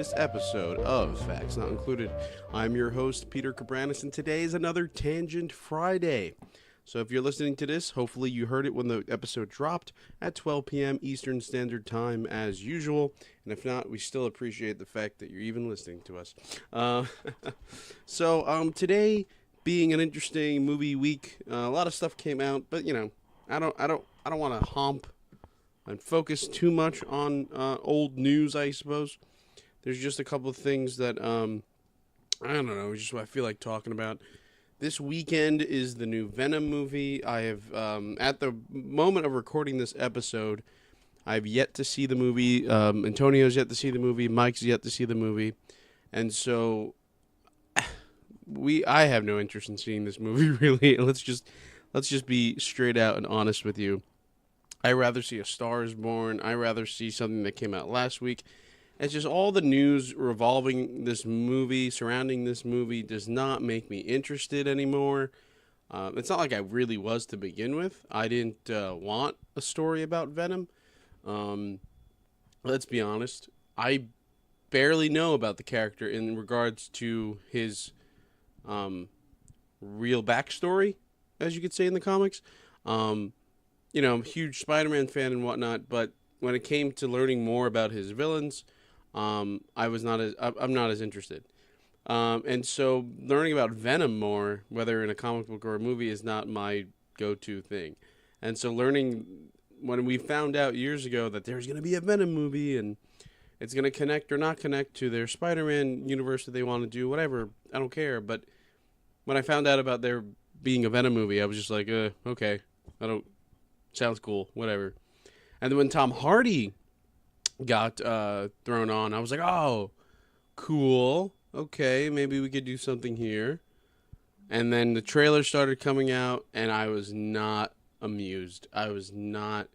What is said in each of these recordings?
latest episode of Facts Not Included. I'm your host, Peter Cabranes, and today is another Tangent Friday. So if you're listening to this, hopefully you heard it when the episode dropped at 12 p.m. Eastern Standard Time as usual. And if not, we still appreciate the fact that you're even listening to us. Today being an interesting movie week, a lot of stuff came out, but you know, I don't want to hump and focus too much on old news, I suppose. There's just a couple of things that, I don't know, just what I feel like talking about. This weekend is the new Venom movie. I have, at the moment of recording this episode, I've yet to see the movie. Antonio's yet to see the movie. Mike's yet to see the movie. And so, I have no interest in seeing this movie, really. Let's just be straight out and honest with you. I'd rather see A Star is Born. I'd rather see something that came out last week. It's just all the news revolving this movie, surrounding this movie, does not make me interested anymore. It's not like I really was to begin with. I didn't want a story about Venom. Let's be honest. I barely know about the character in regards to his real backstory, as you could say in the comics. You know, I'm a huge Spider-Man fan and whatnot, but when it came to learning more about his villains, I'm not as interested. And so learning about Venom more, whether in a comic book or a movie, is not my go-to thing. And so learning, when we found out years ago that there's going to be a Venom movie and it's going to connect or not connect to their Spider-Man universe that they want to do, whatever, I don't care. But when I found out about there being a Venom movie, I was just like, okay, sounds cool, whatever. And then when Tom Hardy got thrown on, I was like, oh, cool, okay, maybe we could do something here. And then the trailer started coming out, and I was not amused. I was not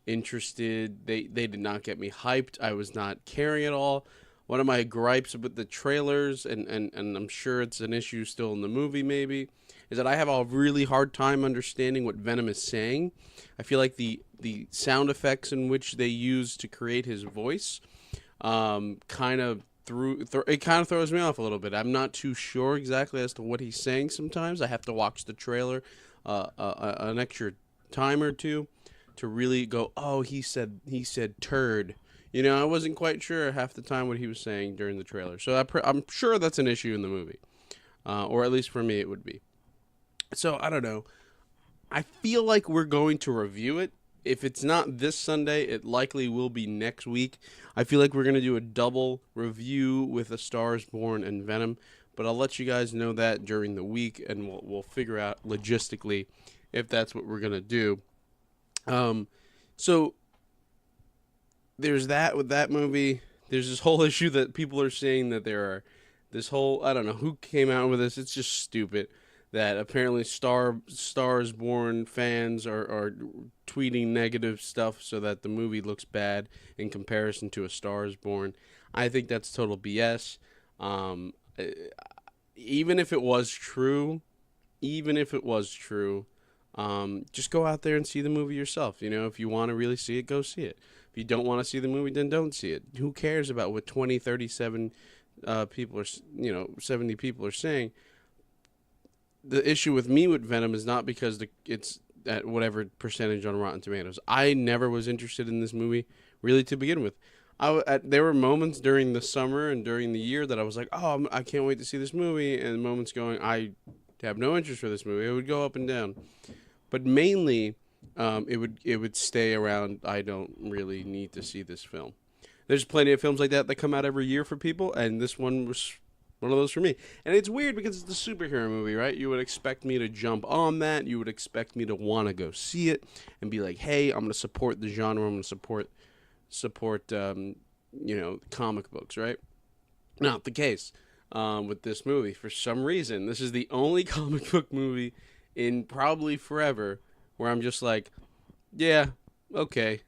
interested. They did not get me hyped. I was not caring at all. One of my gripes with the trailers, and I'm sure it's an issue still in the movie maybe, is that I have a really hard time understanding what Venom is saying. I feel like the sound effects in which they use to create his voice kind of throws me off a little bit. I'm not too sure exactly as to what he's saying sometimes. I have to watch the trailer an extra time or two to really go, oh, he said turd. You know, I wasn't quite sure half the time what he was saying during the trailer. So I'm sure that's an issue in the movie. Or at least for me it would be. So, I don't know. I feel like we're going to review it. If it's not this Sunday, it likely will be next week. I feel like we're going to do a double review with A Star is Born and Venom. But I'll let you guys know that during the week, and we'll figure out logistically if that's what we're going to do. So there's that with that movie. There's this whole issue that people are saying that there are this whole, I don't know who came out with this. It's just stupid that apparently Stars Born fans are tweeting negative stuff so that the movie looks bad in comparison to A Star is Born. I think that's total BS. Even if it was true, just go out there and see the movie yourself. You know, if you want to really see it, go see it. If you don't want to see the movie, then don't see it. Who cares about what 20, 37 people are, 70 people are saying? The issue with me with Venom is not because it's at whatever percentage on Rotten Tomatoes. I never was interested in this movie, really, to begin with. There were moments during the summer and during the year that I was like, oh, I can't wait to see this movie, and moments going, I have no interest for this movie. It would go up and down. But mainly, it would stay around, I don't really need to see this film. There's plenty of films like that come out every year for people, and this one was one of those for me. And it's weird because it's a superhero movie, right? You would expect me to jump on that. You would expect me to want to go see it and be like, hey, I'm going to support the genre. I'm going to support comic books, right? Not the case with this movie. For some reason, this is the only comic book movie in probably forever where I'm just like, yeah, okay,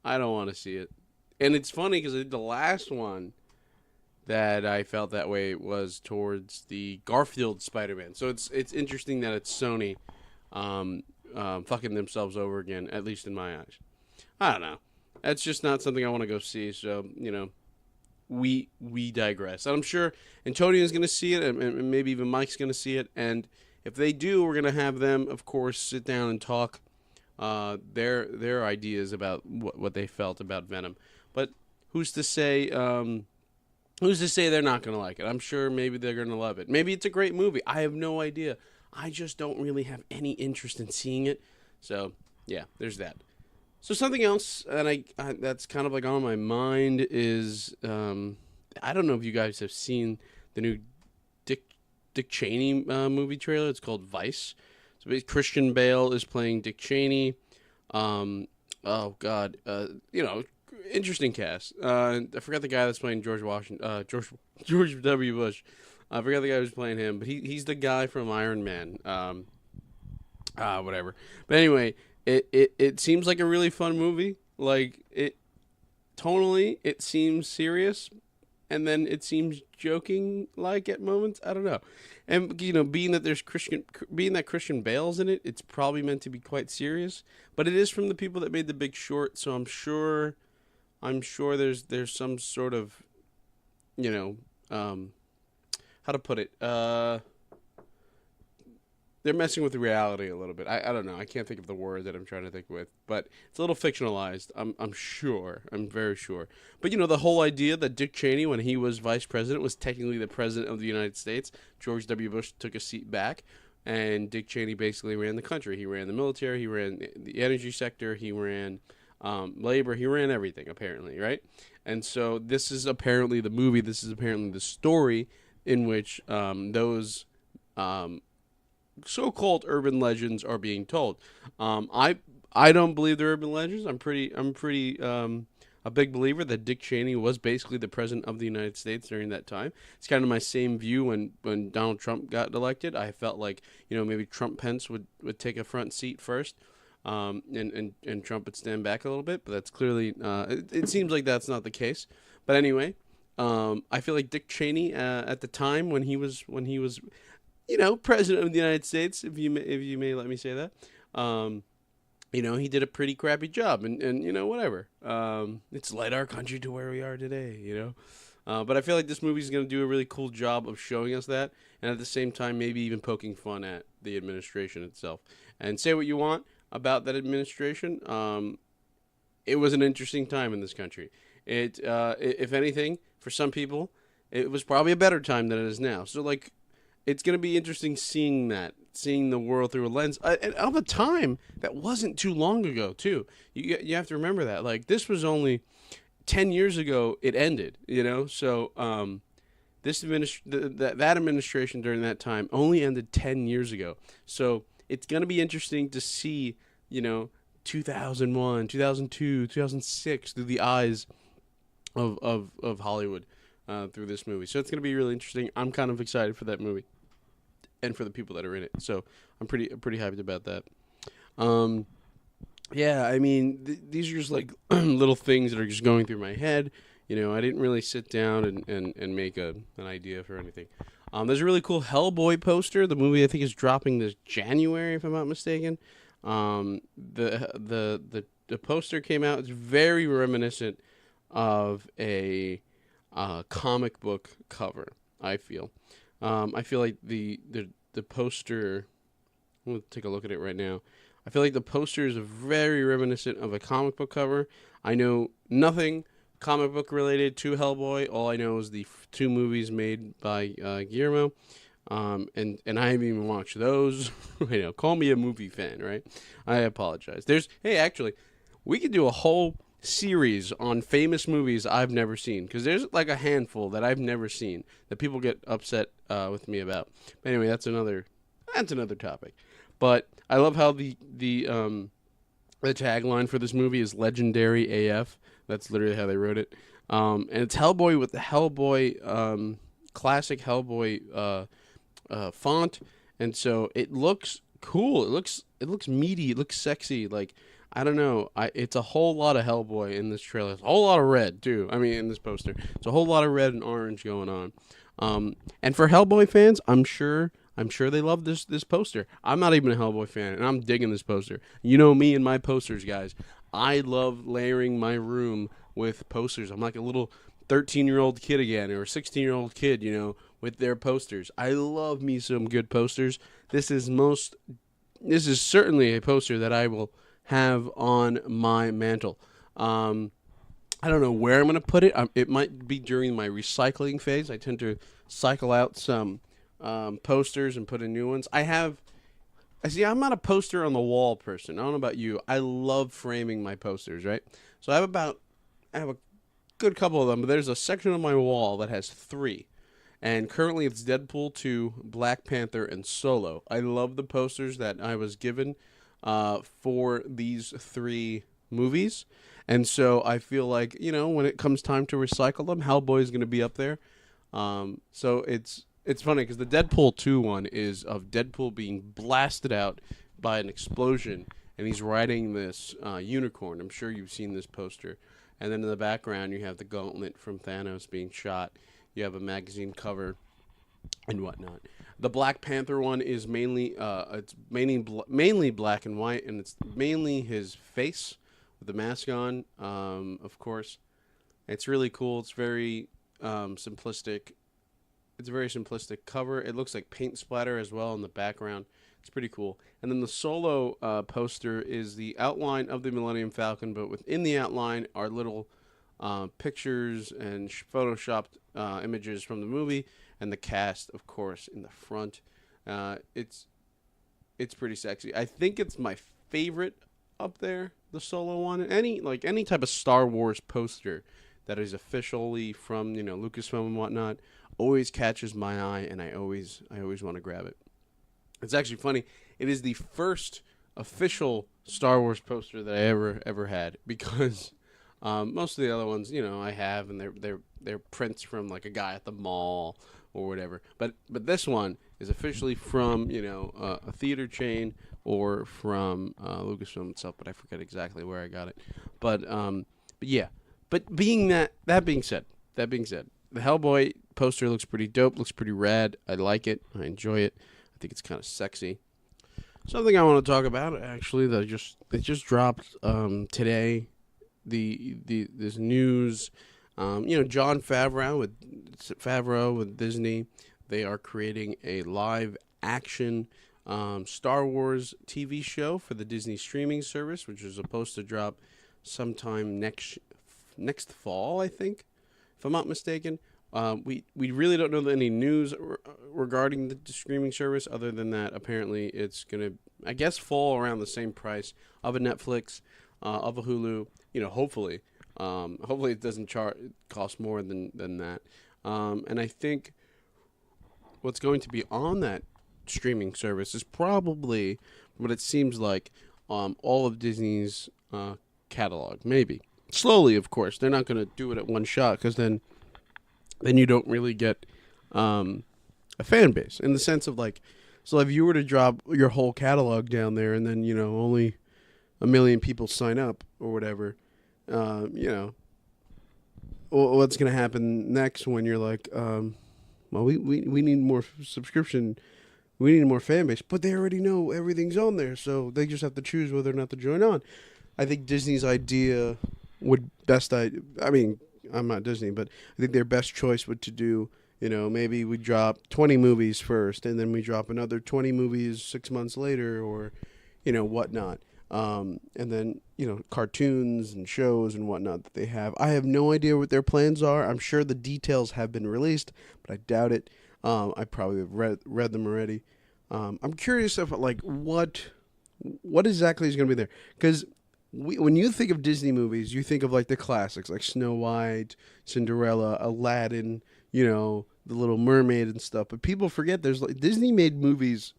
I don't want to see it. And it's funny because the last one that I felt that way was towards the Garfield Spider-Man. So it's interesting that it's Sony fucking themselves over again, at least in my eyes. I don't know. That's just not something I want to go see. So, we digress. And I'm sure Antonio's going to see it, and maybe even Mike's going to see it. And if they do, we're going to have them, of course, sit down and talk their ideas about what they felt about Venom. But who's to say? Who's to say they're not going to like it? I'm sure maybe they're going to love it. Maybe it's a great movie. I have no idea. I just don't really have any interest in seeing it. So yeah, there's that. So something else, and I that's kind of like on my mind is I don't know if you guys have seen the new Dick Cheney movie trailer. It's called Vice. So Christian Bale is playing Dick Cheney. Oh God, interesting cast. I forgot the guy that's playing George Washington. George W. Bush. I forgot the guy who's playing him, but he's the guy from Iron Man. Whatever. But anyway, it seems like a really fun movie. Like tonally, it seems serious, and then it seems joking like at moments. I don't know. And being that Christian Bale's in it, it's probably meant to be quite serious. But it is from the people that made The Big Short, so I'm sure there's some sort of, how to put it. They're messing with reality a little bit. I don't know. I can't think of the word that I'm trying to think with, but it's a little fictionalized. I'm sure. I'm very sure. But the whole idea that Dick Cheney, when he was vice president, was technically the president of the United States. George W. Bush took a seat back, and Dick Cheney basically ran the country. He ran the military. He ran the energy sector. He ran labor. He ran everything, apparently, right? And so this is apparently the movie. This is apparently the story in which those so-called urban legends are being told. I don't believe they're urban legends. I'm pretty a big believer that Dick Cheney was basically the president of the United States during that time. It's kind of my same view when Donald Trump got elected. I felt like maybe Trump Pence would take a front seat first, and Trump would stand back a little bit. But that's clearly it seems like that's not the case. But anyway, I feel like Dick Cheney at the time when he was president of the United States, if you may let me say that, he did a pretty crappy job, and whatever. It's led our country to where we are today, But I feel like this movie is going to do a really cool job of showing us that, and at the same time, maybe even poking fun at the administration itself. And say what you want about that administration, it was an interesting time in this country. If anything, for some people, it was probably a better time than it is now. So, it's going to be interesting seeing the world through a lens of a time that wasn't too long ago, too. You have to remember that. This was only 10 years ago it ended, So that administration during that time only ended 10 years ago. So it's going to be interesting to see, 2001, 2002, 2006 through the eyes of Hollywood through this movie. So it's going to be really interesting. I'm kind of excited for that movie and for the people that are in it. So I'm pretty hyped about that. Yeah, I mean, these are just little things that are just going through my head. I didn't really sit down and make an idea for anything. There's a really cool Hellboy poster. The movie I think is dropping this January, if I'm not mistaken. The poster came out. It's very reminiscent of a comic book cover, I feel. I feel like the poster, I'm going to take a look at it right now. I feel like the poster is very reminiscent of a comic book cover. I know nothing comic book related to Hellboy. All I know is the two movies made by Guillermo. And I haven't even watched those. Call me a movie fan, right? I apologize. Actually, we could do a whole series on famous movies I've never seen, because there's a handful that I've never seen that people get upset with me about. But anyway, that's another topic. But I love how the tagline for this movie is legendary AF. That's literally how they wrote it. And it's Hellboy with the Hellboy classic Hellboy font, and so it looks cool. It looks meaty. It looks sexy. I don't know. It's a whole lot of Hellboy in this trailer. It's a whole lot of red too. I mean, in this poster, it's a whole lot of red and orange going on. And for Hellboy fans, I'm sure they love this poster. I'm not even a Hellboy fan, and I'm digging this poster. You know me and my posters, guys. I love layering my room with posters. I'm like a little 13-year-old kid again, or 16-year-old kid, with their posters. I love me some good posters. This is certainly a poster that I will have on my mantle. I don't know where I'm going to put it. It might be during my recycling phase. I tend to cycle out some posters and put in new ones. I see, I'm not a poster on the wall person. I don't know about you. I love framing my posters, right? So I have a good couple of them, but there's a section of my wall that has 3. And currently it's Deadpool 2, Black Panther, and Solo. I love the posters that I was given for these 3 movies. And so I feel like, when it comes time to recycle them, Hellboy is going to be up there. So it's funny because the Deadpool 2 one is of Deadpool being blasted out by an explosion, and he's riding this unicorn. I'm sure you've seen this poster. And then in the background, you have the gauntlet from Thanos being shot. You have a magazine cover and whatnot. The Black Panther one is mainly black and white, and it's mainly his face with the mask on. Of course, it's really cool. It's very simplistic. It's a very simplistic cover. It looks like paint splatter as well in the background. It's pretty cool. And then the Solo poster is the outline of the Millennium Falcon, but within the outline are little pictures and photoshopped images from the movie, and the cast, of course, in the front. It's pretty sexy. I think it's my favorite up there, the Solo one. Any type of Star Wars poster that is officially from Lucasfilm and whatnot always catches my eye, and I always want to grab it. It's actually funny. It is the first official Star Wars poster that I ever had, because most of the other ones, I have, and they're prints from like a guy at the mall or whatever. But this one is officially from a theater chain or from Lucasfilm itself. But I forget exactly where I got it. But yeah. But being that being said, the Hellboy poster looks pretty dope. Looks pretty rad. I like it. I enjoy it. I think it's kind of sexy. Something I want to talk about, actually, that just dropped today. This news, Jon Favreau with Disney, they are creating a live action Star Wars TV show for the Disney streaming service, which is supposed to drop sometime next fall, I think, if I'm not mistaken. We really don't know any news regarding the streaming service, other than that apparently it's going to, I guess, fall around the same price of a Netflix, of a Hulu. Hopefully it doesn't cost more than that. And I think what's going to be on that streaming service is probably what it seems like, all of Disney's catalog. Maybe slowly, of course. They're not going to do it at one shot, because then you don't really get a fan base, in the sense of like, so if you were to drop your whole catalog down there, and then only 1 million people sign up or whatever, what's going to happen next when you're like, we need more subscription, we need more fan base, but they already know everything's on there, so they just have to choose whether or not to join on. I think Disney's idea would I mean, I'm not Disney, but I think their best choice would to do, maybe we drop 20 movies first, and then we drop another 20 movies 6 months later, or, whatnot. And then, cartoons and shows and whatnot that they have. I have no idea what their plans are. I'm sure the details have been released, but I doubt it. I probably have read them already. I'm curious of what exactly is going to be there, because when you think of Disney movies, you think of like the classics, like Snow White, Cinderella, Aladdin, The Little Mermaid and stuff. But people forget Disney made movies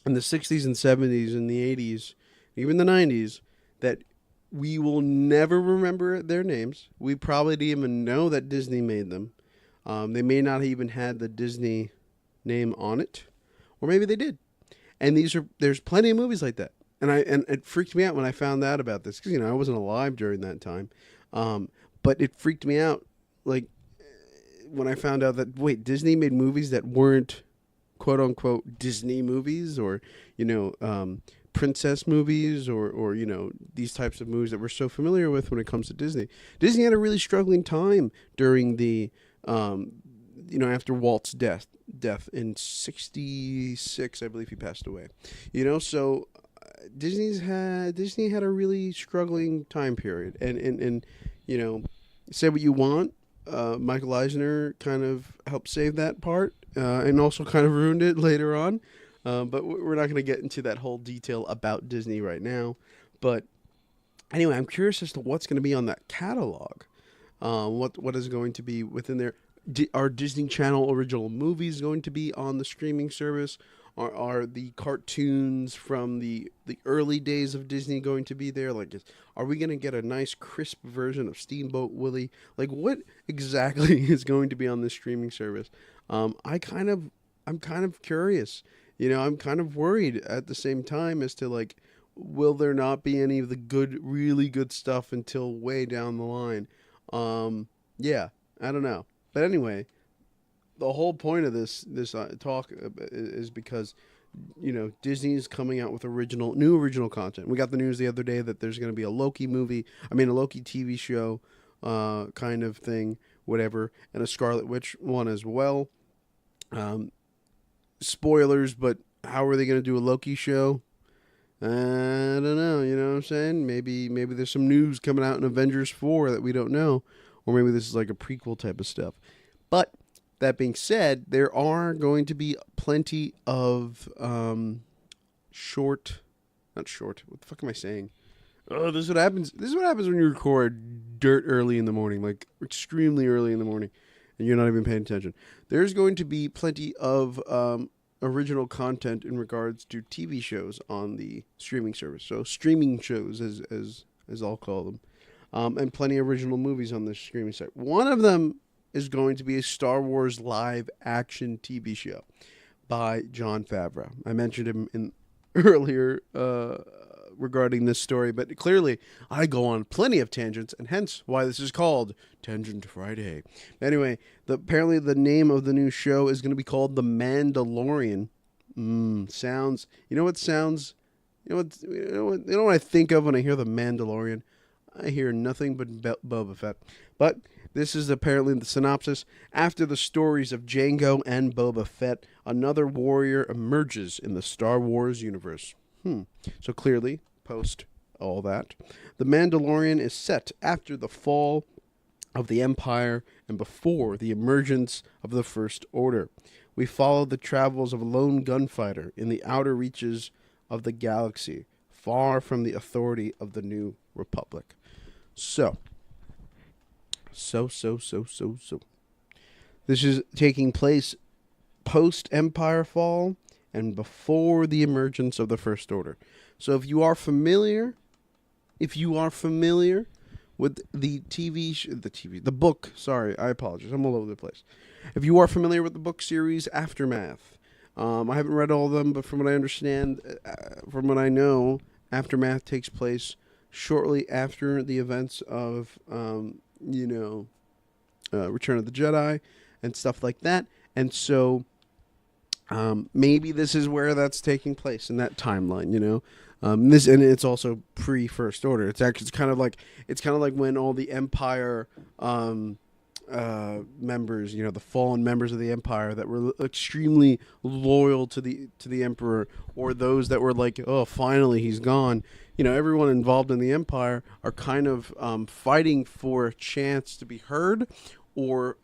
in the 60s and 70s and the 80s, even the 90s, that we will never remember their names. We probably didn't even know that Disney made them. They may not even had the Disney name on it, or maybe they did. And there's plenty of movies like that. And it freaked me out when I found out about this, because I wasn't alive during that time. But it freaked me out, like, when I found out that Disney made movies that weren't quote unquote Disney movies, or princess movies or these types of movies that we're so familiar with when it comes to Disney. Disney had a really struggling time during the after Walt's death in 66, I believe he passed away. So Disney had a really struggling time period, and say what you want, Michael Eisner kind of helped save that part, and also kind of ruined it later on. But we're not going to get into that whole detail about Disney right now. But anyway, I'm curious as to what's going to be on that catalog. What is going to be within there? Are Disney Channel original movies going to be on the streaming service? Are the cartoons from the early days of Disney going to be there? Like, are we going to get a nice crisp version of Steamboat Willie? Like, what exactly is going to be on this streaming service? I'm kind of curious. I'm kind of worried at the same time as to, like, will there not be any of the really good stuff until way down the line? Yeah, I don't know. But anyway, the whole point of this talk is because Disney is coming out with new original content. We got the news the other day that there's going to be a Loki TV show, kind of thing, whatever, and a Scarlet Witch one as well. Spoilers, but how are they going to do a Loki show? I don't know. You know what I'm saying? Maybe there's some news coming out in Avengers 4 that we don't know, or maybe this is like a prequel type of stuff. But that being said, there are going to be plenty of not short. What the fuck am I saying? Oh, this is what happens. This is what happens when you record dirt early in the morning, like extremely early in the morning, and you're not even paying attention. There's going to be plenty of original content in regards to TV shows on the streaming service. So streaming shows, as I'll call them, and plenty of original movies on the streaming site. One of them is going to be a Star Wars live action TV show by Jon Favreau. I mentioned him in earlier regarding this story, but clearly I go on plenty of tangents, and hence why this is called Tangent Friday. Anyway, apparently the name of the new show is going to be called The Mandalorian. Sounds. You know what I think of when I hear The Mandalorian? I hear nothing but Boba Fett. But this is apparently the synopsis. After the stories of Jango and Boba Fett, another warrior emerges in the Star Wars universe. So clearly, post all that, The Mandalorian is set after the fall of the Empire and before the emergence of the First Order. We follow the travels of a lone gunfighter in the outer reaches of the galaxy, far from the authority of the New Republic. So. This is taking place post-Empire fall and before the emergence of the First Order. So if you are familiar with the book, sorry, I apologize, I'm all over the place. If you are familiar with the book series Aftermath, I haven't read all of them, but from what I understand, from what I know, Aftermath takes place shortly after the events of, Return of the Jedi and stuff like that. And so maybe this is where that's taking place in that timeline, and it's also pre-First Order. It's kind of like when all the Empire members, the fallen members of the Empire that were extremely loyal to the Emperor, or those that were like, oh, finally he's gone. Everyone involved in the Empire are kind of fighting for a chance to be heard, or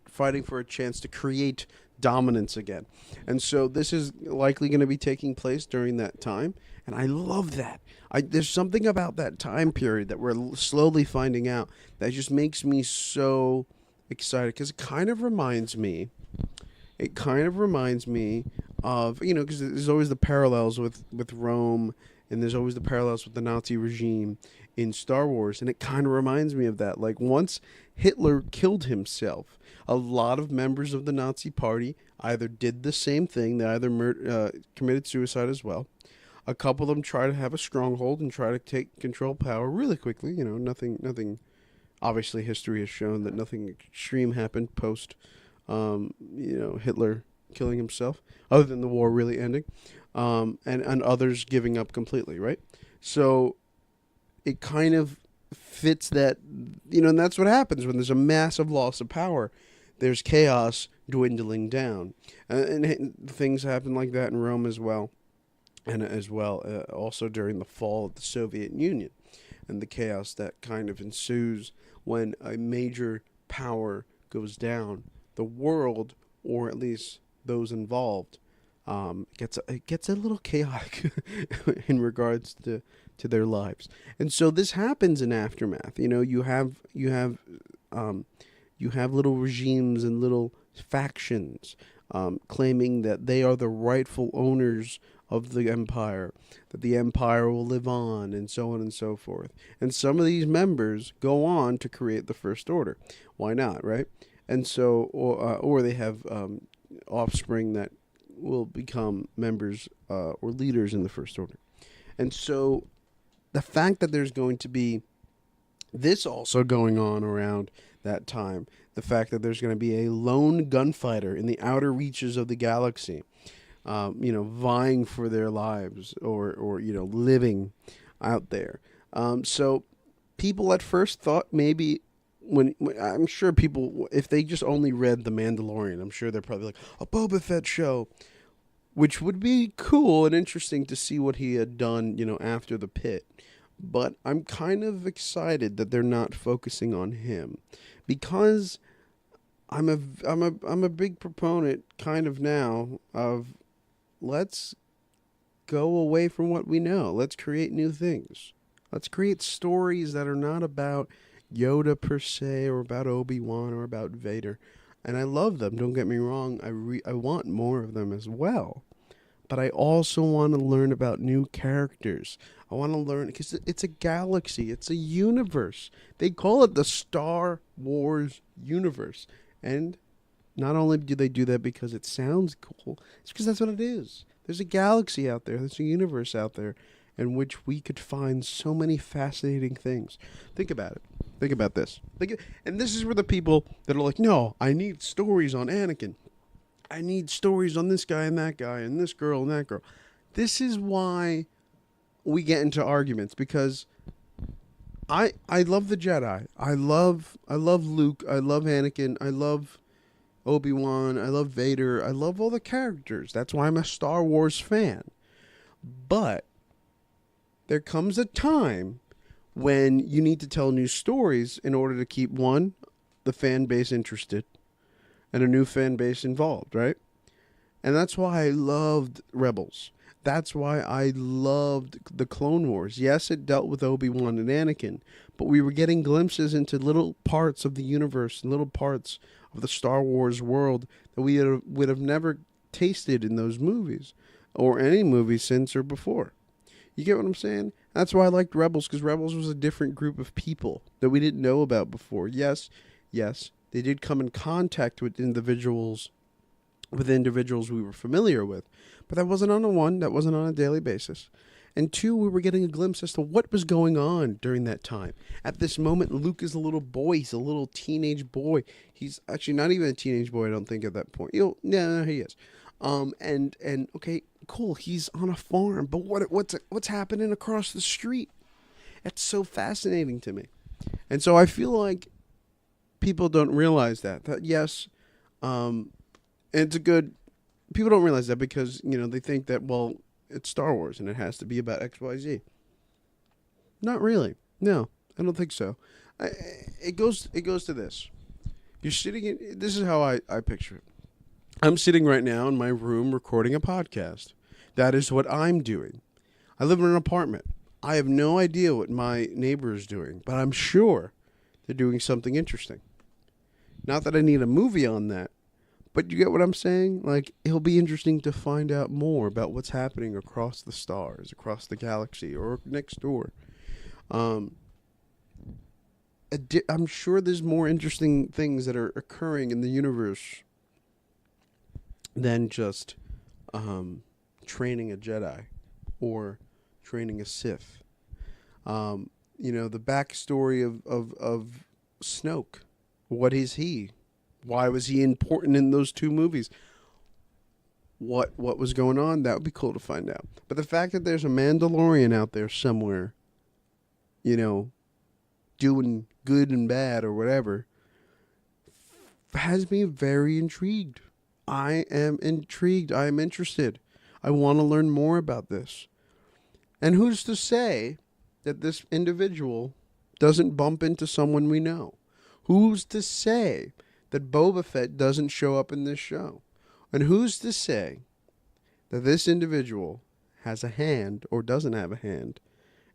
fighting for a chance to create dominance again. And so this is likely going to be taking place during that time, and I love that. There's something about that time period that we're slowly finding out that just makes me so excited, because it kind of reminds me of, because there's always the parallels with Rome, and there's always the parallels with the Nazi regime in Star Wars, and it kind of reminds me of that. Like, once Hitler killed himself, a lot of members of the Nazi Party either did the same thing, they either committed suicide as well. A couple of them try to have a stronghold and try to take control power really quickly. Nothing. Obviously, history has shown that nothing extreme happened post, Hitler killing himself, other than the war really ending. and others giving up completely, right? So it kind of fits that, and that's what happens when there's a massive loss of power. There's chaos dwindling down, and things happen like that in Rome as well, and as well also during the fall of the Soviet Union, and the chaos that kind of ensues when a major power goes down. The world, or at least those involved, gets a little chaotic in regards to their lives. And so this happens in Aftermath. You have little regimes and little factions claiming that they are the rightful owners of the empire, that the empire will live on, and so on and so forth. And some of these members go on to create the First Order. Why not, right? And so, or they have offspring that will become members or leaders in the First Order. And so the fact that there's going to be this also going on around that time, the fact that there's going to be a lone gunfighter in the outer reaches of the galaxy, vying for their lives or living out there. So people at first thought maybe when I'm sure people, if they just only read The Mandalorian, I'm sure they're probably like, a Boba Fett show, which would be cool and interesting to see what he had done, after the pit. But I'm kind of excited that they're not focusing on him, because I'm a big proponent kind of now of, let's go away from what we know. Let's create new things. Let's create stories that are not about Yoda per se, or about Obi-Wan, or about Vader. And I love them, don't get me wrong. I want more of them as well. But I also want to learn about new characters. I want to learn, because it's a galaxy. It's a universe. They call it the Star Wars universe. And not only do they do that because it sounds cool, it's because that's what it is. There's a galaxy out there. There's a universe out there in which we could find so many fascinating things. Think about it. Think about this. And this is where the people that are like, no, I need stories on Anakin. I need stories on this guy and that guy and this girl and that girl. This is why we get into arguments, because I love the Jedi. I love Luke. I love Anakin. I love Obi-Wan. I love Vader. I love all the characters. That's why I'm a Star Wars fan. But there comes a time when you need to tell new stories in order to keep, one, the fan base interested, and a new fan base involved, right? And that's why I loved Rebels. That's why I loved the Clone Wars. Yes, it dealt with Obi-Wan and Anakin, but we were getting glimpses into little parts of the universe, little parts of the Star Wars world that we would have never tasted in those movies, or any movie since or before. You get what I'm saying? That's why I liked Rebels, because Rebels was a different group of people that we didn't know about before. Yes, they did come in contact with individuals we were familiar with, but that wasn't that wasn't on a daily basis. And two, we were getting a glimpse as to what was going on during that time. At this moment, Luke is a little boy. He's a little teenage boy. He's actually not even a teenage boy, I don't think, at that point. No, he is. And okay, cool. He's on a farm, but what's happening across the street? It's so fascinating to me. And so I feel like people don't realize that yes, and it's a good. People don't realize that because they think that, well, it's Star Wars and it has to be about XYZ. Not really. No, I don't think so. It goes to this. You're sitting in. This is how I picture it. I'm sitting right now in my room recording a podcast. That is what I'm doing. I live in an apartment. I have no idea what my neighbor is doing, but I'm sure they're doing something interesting. Not that I need a movie on that, but you get what I'm saying? Like, it'll be interesting to find out more about what's happening across the stars, across the galaxy, or next door. I'm sure there's more interesting things that are occurring in the universe than just training a Jedi or training a Sith. The backstory of Snoke. What is he? Why was he important in those two movies? what was going on, that would be cool to find out. But the fact that there's a Mandalorian out there somewhere, you know, doing good and bad or whatever, has me very intrigued. I am intrigued. I am interested. I want to learn more about this. And who's to say that this individual doesn't bump into someone we know? Who's to say that Boba Fett doesn't show up in this show? And who's to say that this individual has a hand or doesn't have a hand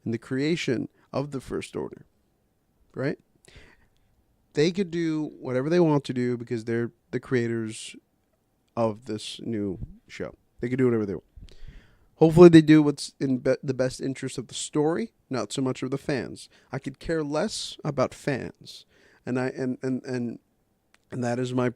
in the creation of the First Order? Right? They could do whatever they want to do because they're the creators of this new show. They could do whatever they want. Hopefully they do what's in the best interest of the story, not so much of the fans. I could care less about fans. And that is my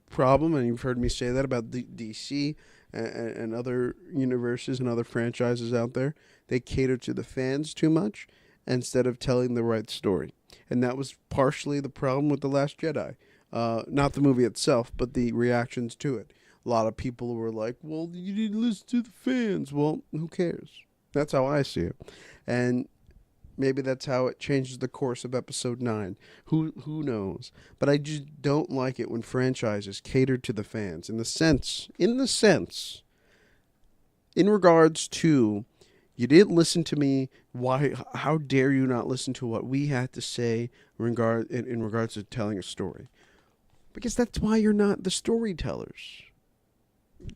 problem, and you've heard me say that about DC and other universes and other franchises out there. They cater to the fans too much instead of telling the right story. And that was partially the problem with The Last Jedi. Not the movie itself, but the reactions to it. A lot of people were like, well, you didn't listen to the fans. Well, who cares? That's how I see it. And maybe that's how it changes the course of Episode 9. Who knows? But I just don't like it when franchises cater to the fans. In regards to, you didn't listen to me. Why? How dare you not listen to what we had to say in regards to telling a story? Because that's why you're not the storytellers.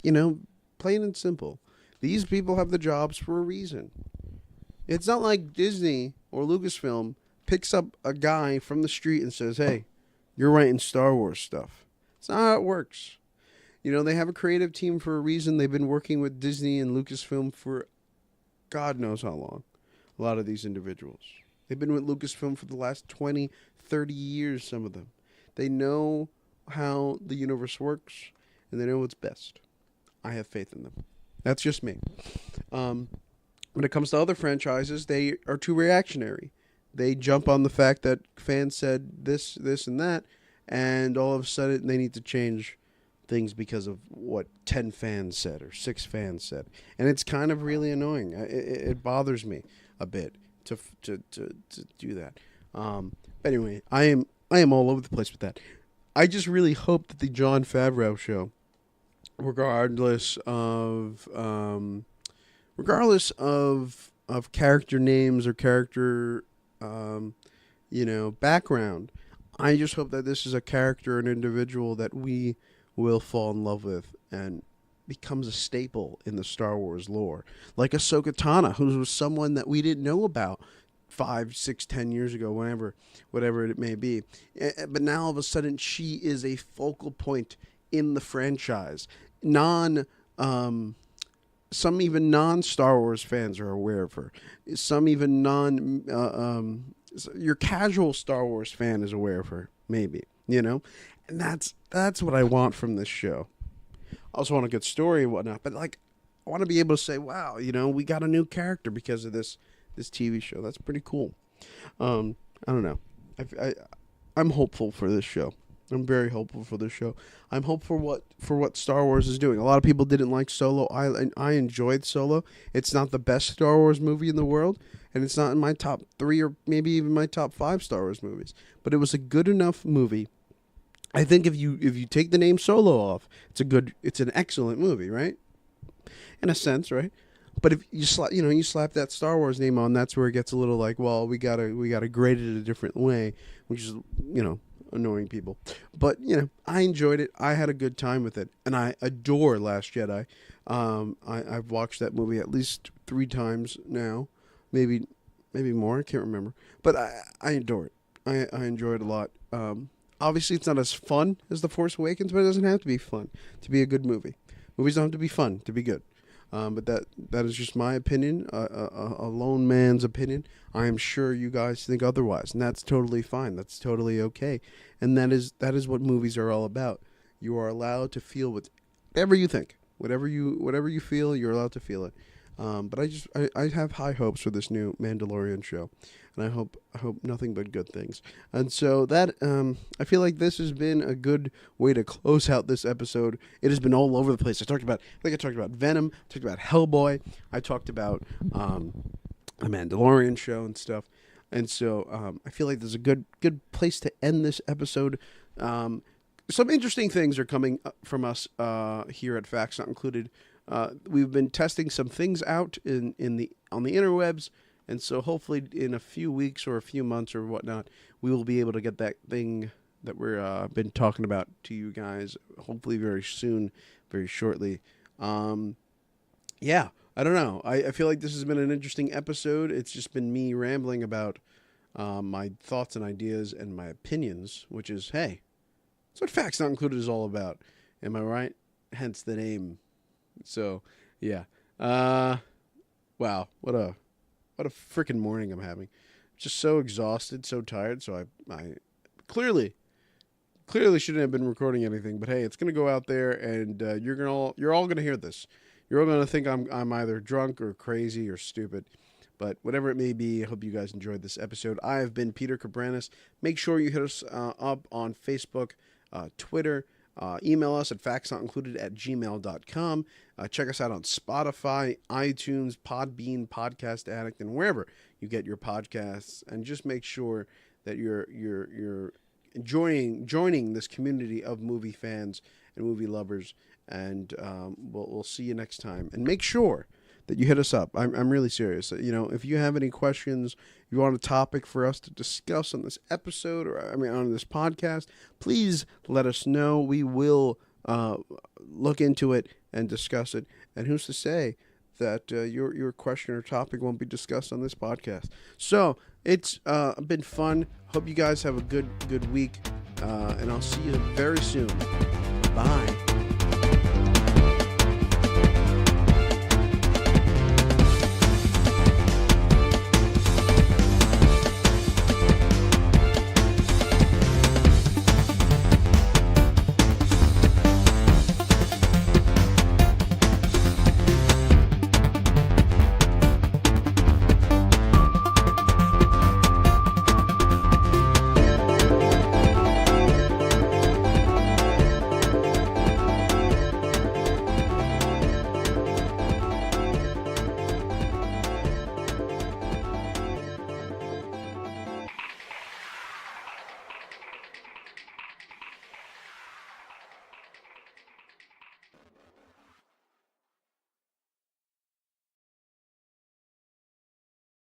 You know, plain and simple. These people have the jobs for a reason. It's not like Disney or Lucasfilm picks up a guy from the street and says, hey, you're writing Star Wars stuff. It's not how it works. You know, they have a creative team for a reason. They've been working with Disney and Lucasfilm for God knows how long. A lot of these individuals. They've been with Lucasfilm for the last 20, 30 years, some of them. They know how the universe works, and they know what's best. I have faith in them. That's just me. When it comes to other franchises, they are too reactionary. They jump on the fact that fans said this, and that, and all of a sudden they need to change things because of what 10 fans said or 6 fans said. And it's kind of really annoying. It bothers me a bit to do that. But anyway, I am all over the place with that. I just really hope that the Jon Favreau show, regardless of character names or character background, I just hope that this is a character, an individual that we will fall in love with and becomes a staple in the Star Wars lore, like Ahsoka Tano, who was someone that we didn't know about 5, 6, 10 years ago, whatever it may be. But now all of a sudden she is a focal point in the franchise. Some even non-Star Wars fans are aware of her. Some even your casual Star Wars fan is aware of her, maybe, you know? And that's what I want from this show. I also want a good story and whatnot, but like, I want to be able to say, wow, you know, we got a new character because of this TV show. That's pretty cool. I don't know. I'm hopeful for this show. I'm very hopeful for this show. I'm hopeful for what Star Wars is doing. A lot of people didn't like Solo. I enjoyed Solo. It's not the best Star Wars movie in the world, and it's not in my top 3 or maybe even my top 5 Star Wars movies. But it was a good enough movie. I think if you take the name Solo off, it's an excellent movie, right? In a sense, right? But if you slap that Star Wars name on, that's where it gets a little like, well, we gotta grade it a different way, which is, annoying people. But, I enjoyed it. I had a good time with it. And I adore Last Jedi. I've watched that movie at least 3 times now. Maybe more. I can't remember. But I adore it. I enjoy it a lot. Obviously, it's not as fun as The Force Awakens, but it doesn't have to be fun to be a good movie. Movies don't have to be fun to be good. But that is just my opinion, a lone man's opinion. I am sure you guys think otherwise, and that's totally fine. That's totally okay. And that is what movies are all about. You are allowed to feel whatever you think, whatever you feel, you're allowed to feel it. But I have high hopes for this new Mandalorian show, and I hope nothing but good things. And so that I feel like this has been a good way to close out this episode. It has been all over the place. I think I talked about Venom, I talked about Hellboy, I talked about the Mandalorian show and stuff. And so I feel like there's a good place to end this episode. Some interesting things are coming from us here at Facts Not Included. We've been testing some things out on the interwebs, and so hopefully in a few weeks or a few months or whatnot, we will be able to get that thing that we're been talking about to you guys. Hopefully very soon, very shortly. Yeah, I don't know. I feel like this has been an interesting episode. It's just been me rambling about my thoughts and ideas and my opinions, which is, hey, that's what Facts Not Included is all about. Am I right? Hence the name. So, yeah. Wow, what a freaking morning I'm having. Just so exhausted, so tired. So I clearly shouldn't have been recording anything. But hey, it's gonna go out there, and you're all gonna hear this. You're all gonna think I'm either drunk or crazy or stupid. But whatever it may be, I hope you guys enjoyed this episode. I have been Peter Cabranes. Make sure you hit us up on Facebook, Twitter. Email us at factsnotincluded@gmail.com. Check us out on Spotify, iTunes, Podbean, Podcast Addict, and wherever you get your podcasts. And just make sure that you're joining this community of movie fans and movie lovers. And we'll see you next time. And make sure that you hit us up. I'm really serious. If you have any questions, you want a topic for us to discuss on this episode, or on this podcast, please let us know. We will look into it and discuss it. And who's to say that your question or topic won't be discussed on this podcast? So it's been fun. Hope you guys have a good week, and I'll see you very soon. Bye.